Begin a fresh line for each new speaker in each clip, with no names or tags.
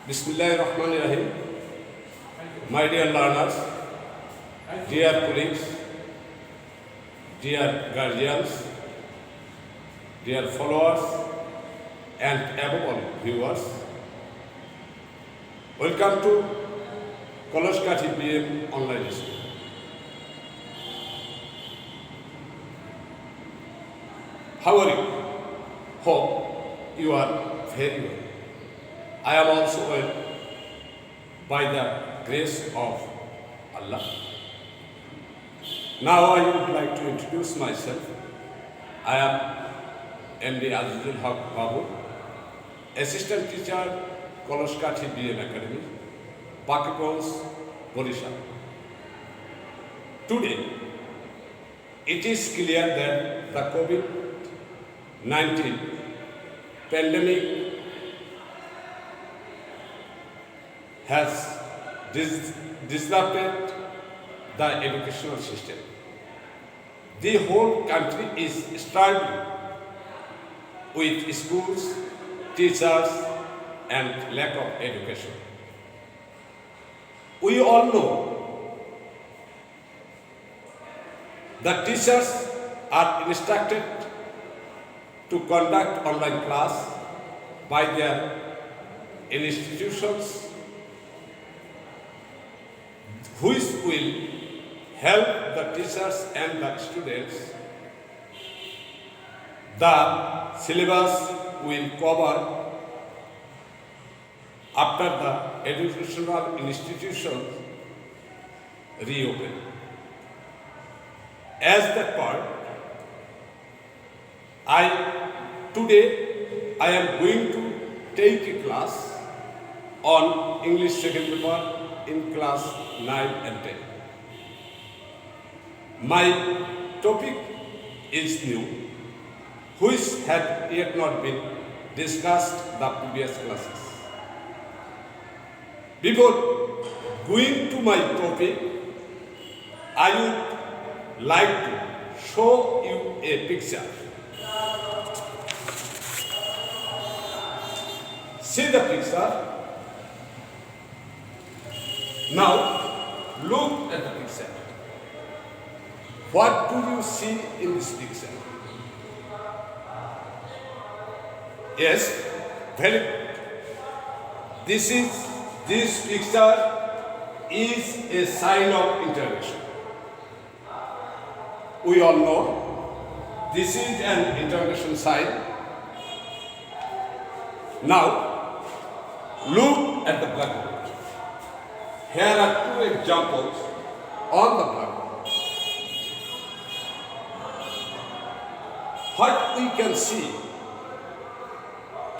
Bismillahirrahmanirrahim. My dear learners, dear colleagues, dear guardians, dear followers, and above all viewers, welcome to Koloshk BM online school. How are you? Hope you are very well. I am also well by the grace of Allah. Now I would like to introduce myself. I am MD Azizul Haq Babu, Assistant Teacher, Koloshk BM Academy, Pakipons, Borisha. Today, it is clear that the COVID-19 pandemic has disrupted the educational system. The whole country is struggling with schools, teachers, and lack of education. We all know that teachers are instructed to conduct online class by their institutions, which will help the teachers and the students. The syllabus will cover after the educational institutions reopen. As that part, today I am going to take a class on English second paper in class 9 and 10. My topic is new, which had yet not been discussed the previous classes. Before going to my topic, I would like to show you a picture. See the picture. Now, look at the picture. What do you see in this picture? Yes, very good. This picture is a sign of interrogation. We all know this is an interrogation sign. Now, look at the blackboard. Here are two examples on the blackboard. What we can see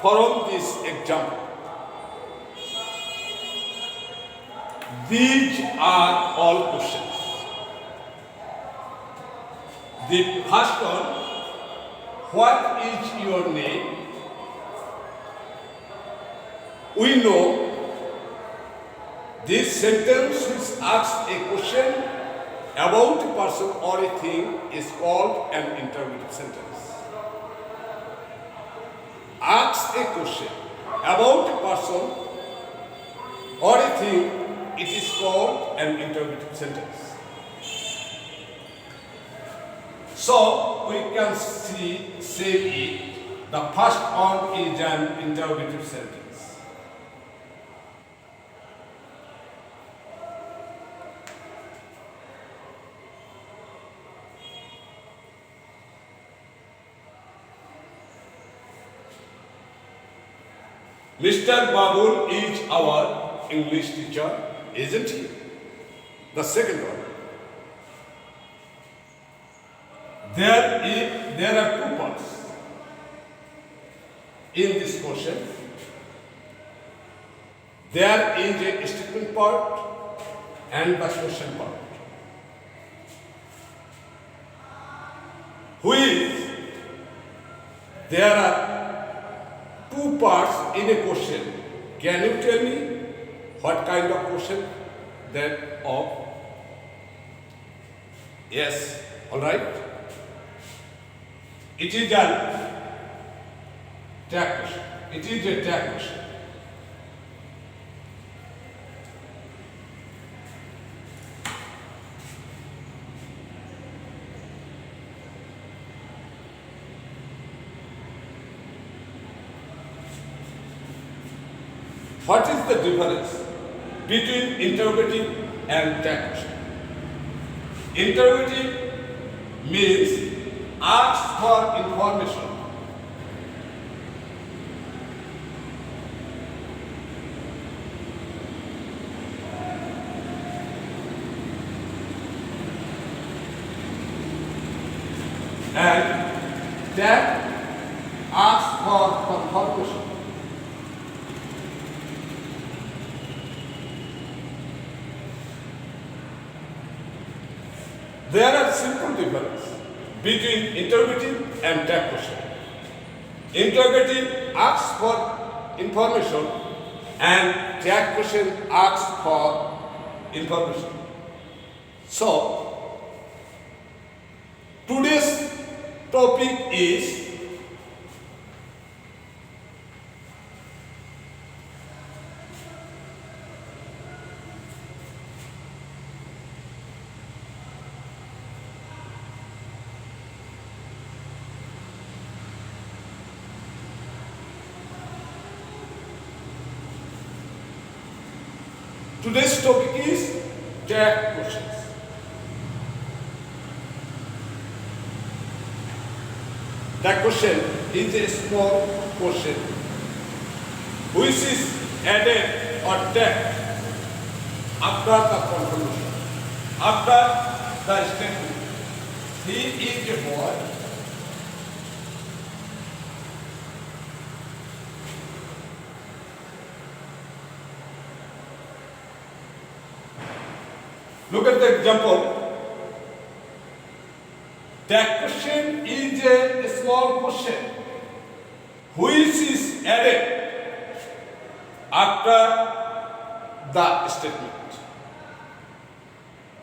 from this example, these are all questions. The first one, what is your name? We know this sentence which asks a question about a person or a thing is called an interrogative sentence. Asks a question about a person or a thing, it is called an interrogative sentence. So we can say it. The first one is an interrogative sentence. Mr. Babul is our English teacher, isn't he? The second one. There are two parts in this question. There is a statement part and the question part. There are two parts in a question. Can you tell me what kind of question that of? Yes, all right. It is a tag question. What is the difference between interrogative and tag question? Interrogative means ask for information. And tag asks for confirmation. There are simple differences between interrogative and tag question. Interrogative asks for information and tag question asks for information. So, today's topic is tag questions. Tag question is a small question which is added or tagged after the confirmation, after the statement. He is a boy. Look at the example. That question is a small question which is added after the statement.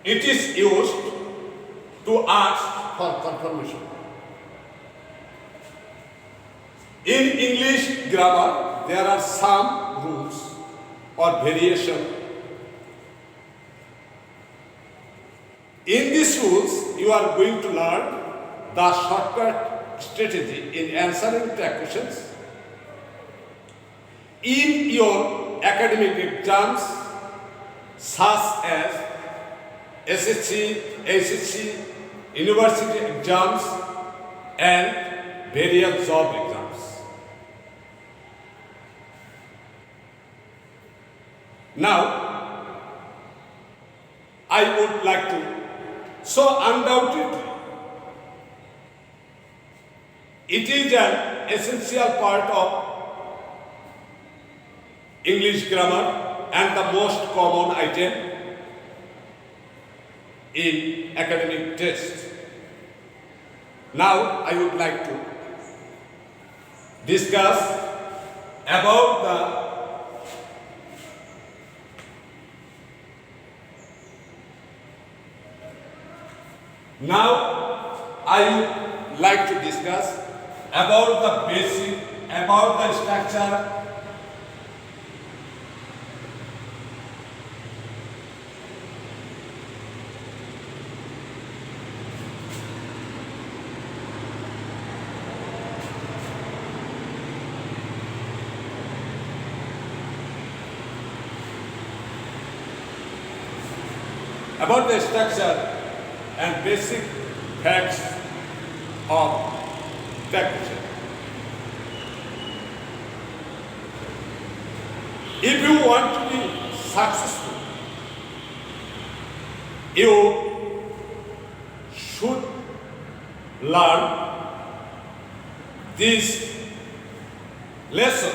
It is used to ask for confirmation. In English grammar, there are some rules or variation. In these rules, you are going to learn the shortcut strategy in answering tag questions. In your academic exams, such as SSC, HSC, university exams, and various job exams. Now, I would like to. So undoubtedly, it is an essential part of English grammar and the most common item in academic tests. Now I would like to discuss about the Now, I would like to discuss about the basic, about the structure, and basic facts of tag question. If you want to be successful, you should learn this lesson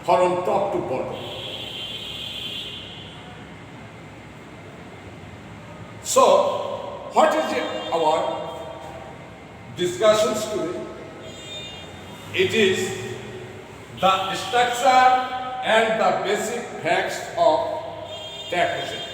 from top to bottom. So, what is our discussions today? It is the structure and the basic facts of tag question.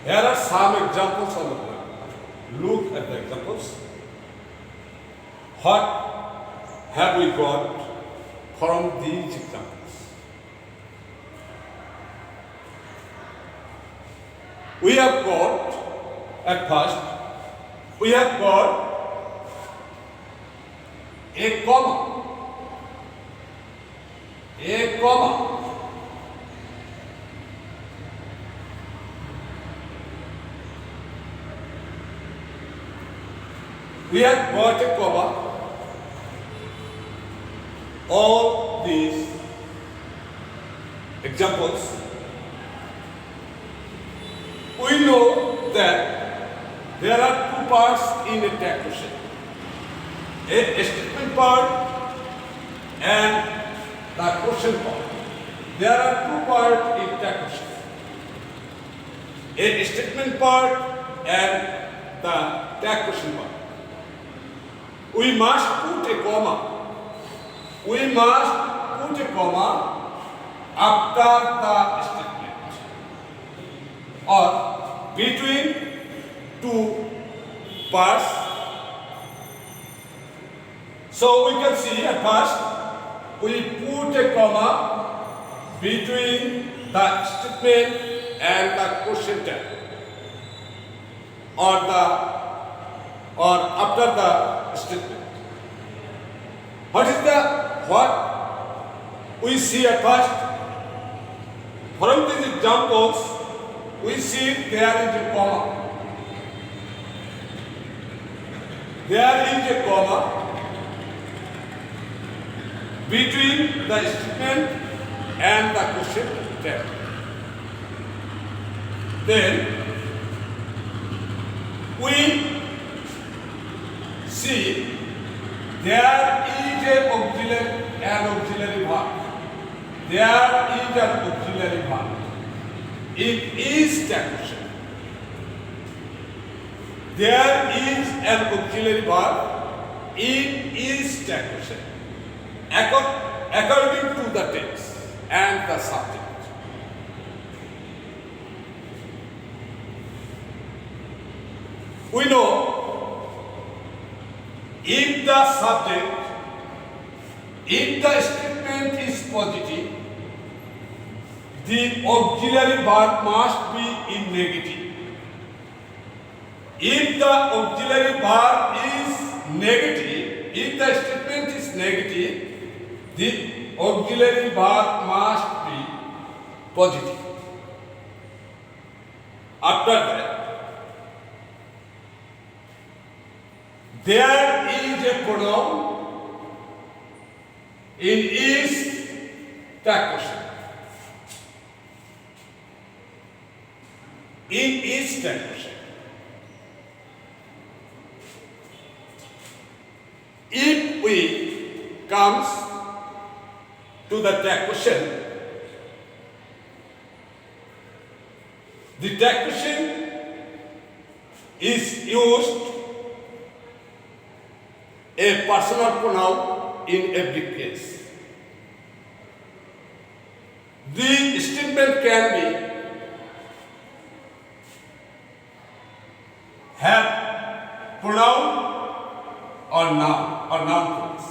Here are some examples on the board. Look at the examples. What have we got from these examples? We have got, at first, we have got a comma. A comma. We have got a comma. All these examples, we know that there are two parts in a tag question. A statement part and the question part. There are two parts in tag question. A statement part and the tag question part. We must put a comma. We must put a comma after the statement or between two parts. So we can see at first we put a comma between the statement and the question tag or after the statement. What we see at first from these examples, we see there is a comma. There is a comma between the statement and the question tag. Then we see there is an auxiliary verb. There is an auxiliary verb. It is tag question. There is an auxiliary verb. It is tag question. According to the text and the subject. We know if the statement is positive, the auxiliary verb must be in negative. If the auxiliary verb is negative, if the statement is negative, the auxiliary verb must be positive. After that, there is a pronoun in is tag question. In is tag question. If we comes to the tag question, the tag question is used a personal pronoun in every case. The statement can be have pronoun or noun phrase.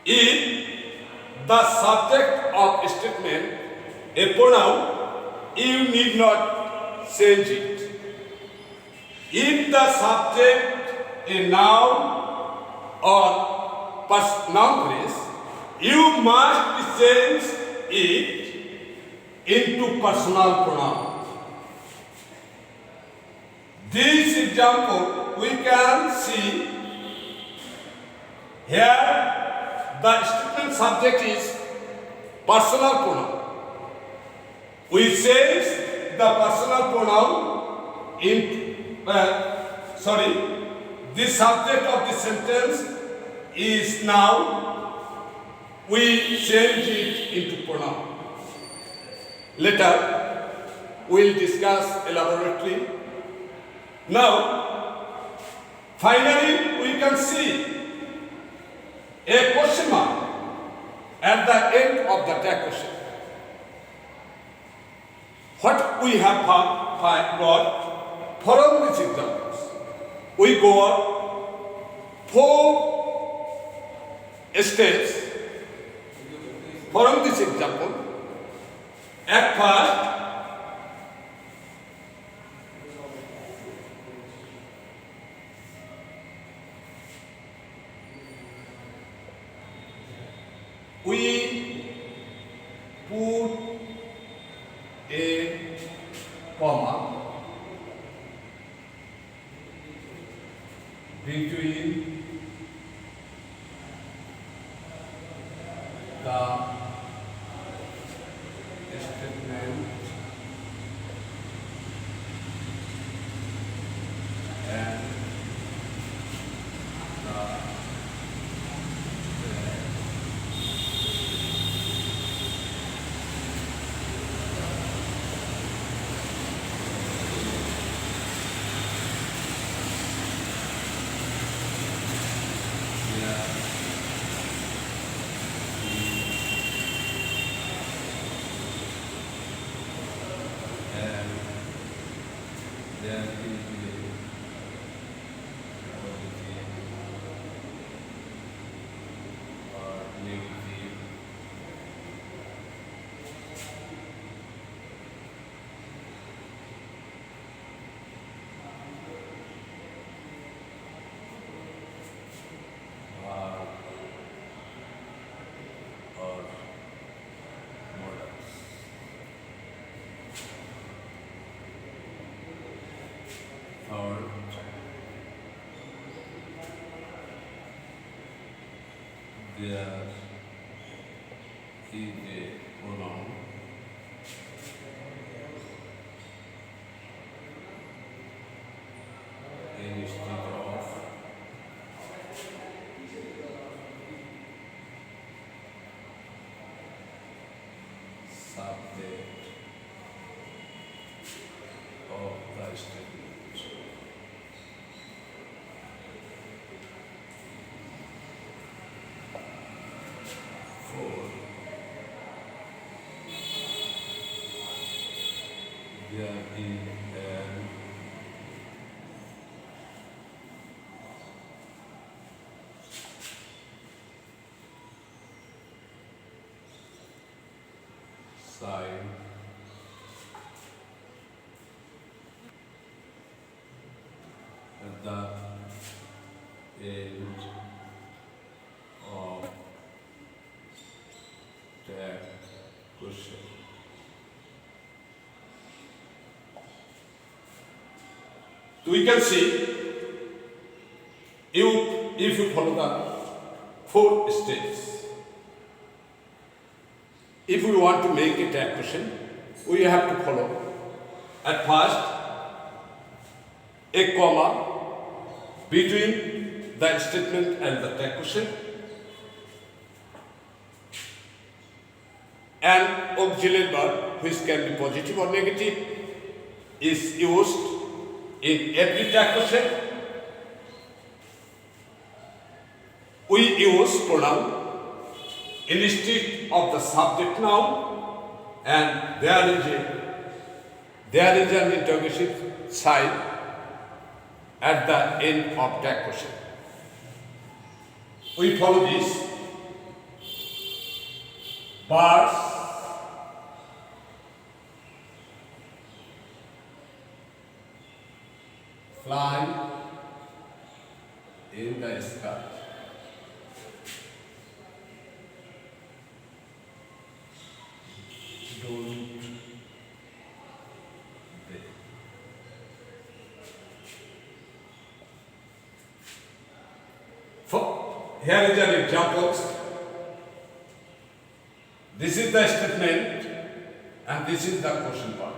If the subject of statement a pronoun, you need not change it. If the subject a noun or noun phrase, you must change it into personal pronoun. This example we can see here the statement subject is personal pronoun. We change the personal pronoun into the subject of the sentence is noun. We change it into pronoun. Later, we'll discuss elaborately. Now, finally, we can see a question mark at the end of the tag question. What we have found what? From these examples, we go on 4 steps. From this example, at first, we put a comma between the statement and the there is a positive or negative or models. Third, there is a pronoun instead of subject of the statement. Four, there is an sign at the end of the question. So we can see if you follow the 4 steps. If we want to make a tag question, we have to follow at first a comma between the statement and the tag question, an auxiliary verb which can be positive or negative is used in every tag question. We use pronoun instead of the subject noun, and there is an interrogative sign at the end of tag question. We follow this. Birds fly in the sky. Don't they? Here is an example. This is the statement and this is the question part.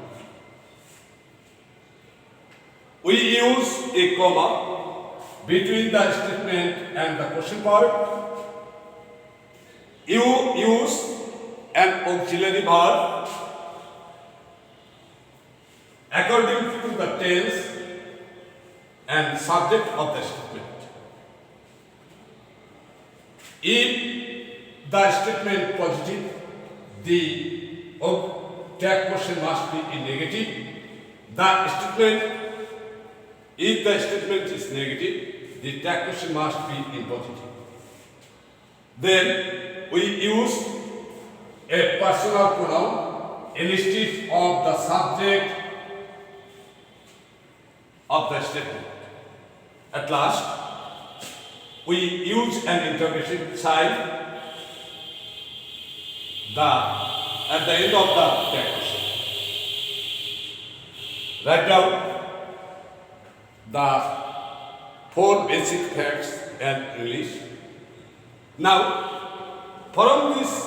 We use a comma between the statement and the question part. You use an auxiliary verb according to the tense and subject of the statement. If the statement positive, the tag question must be in negative. the statement, if the statement is negative, the tag question must be in positive. Then we use a personal pronoun instead of the subject of the statement. At last, we use an interrogation sign at the end of the tag question. Write down the 4 basic facts and English. Now, from these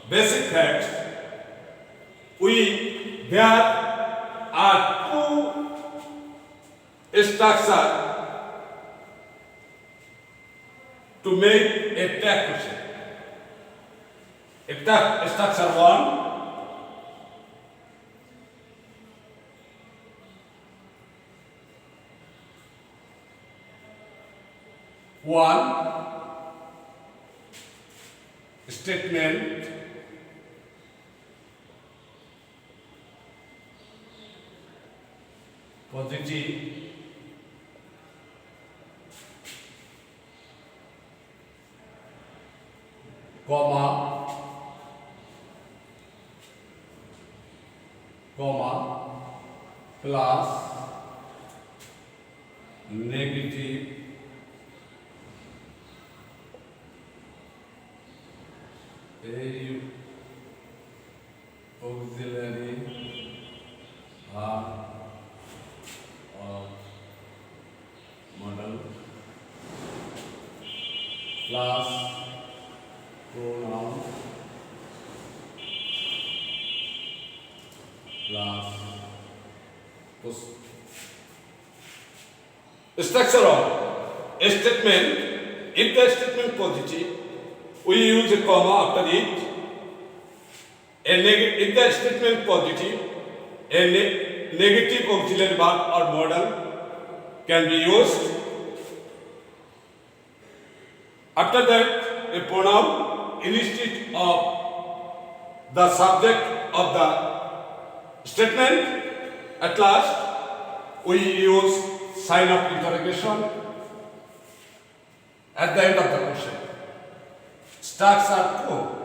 basic facts, there are 2 structures to make a tag question. Structure 1, statement, positive, comma, plus, negative, auxiliary of model plus pronoun plus structure of a statement. If the statement positive, we use a comma after it. If the statement positive, a negative auxiliary verb or modal can be used. After that, a pronoun instead of the subject of the statement. At last, we use sign of interrogation at the end of the question. Structure 2.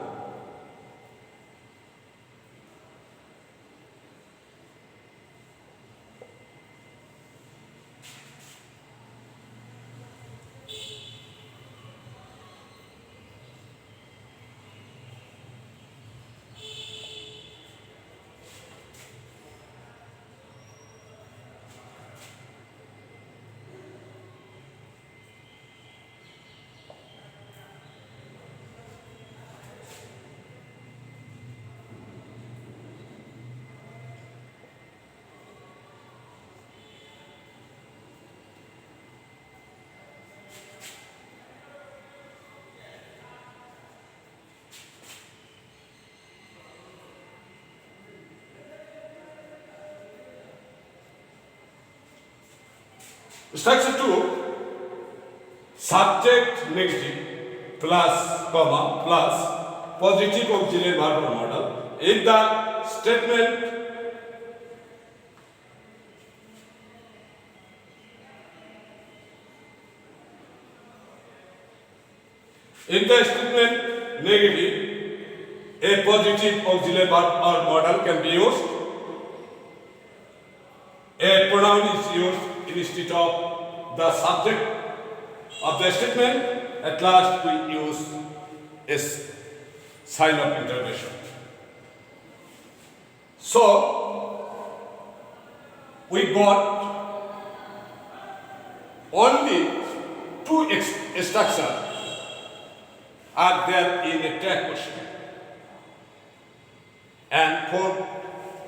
Structure 2, subject negative plus comma plus positive auxiliary verb or modal. If the statement negative, a positive auxiliary verb or modal can be used. A pronoun is used instead of the subject of the statement. At last, we use a sign of interrogation. So, we got only 2 structures are there in a tag question and 4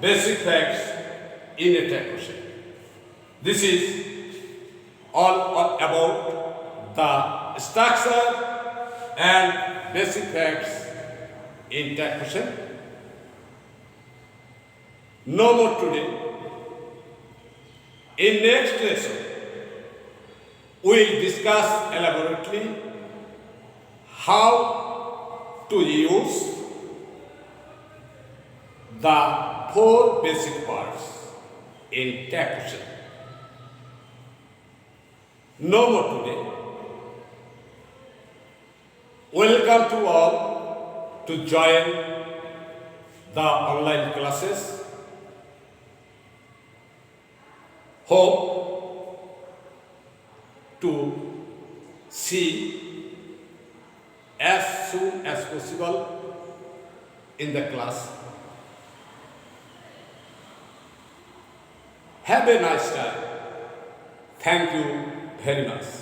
basic facts in a tag question. This is all about the structure and basic facts in tag question. No more today. In next lesson, we will discuss elaborately how to use the 4 basic parts in Takushan. No more today. Welcome to all to join the online classes. Hope to see as soon as possible in the class. Have a nice time. Thank you very much.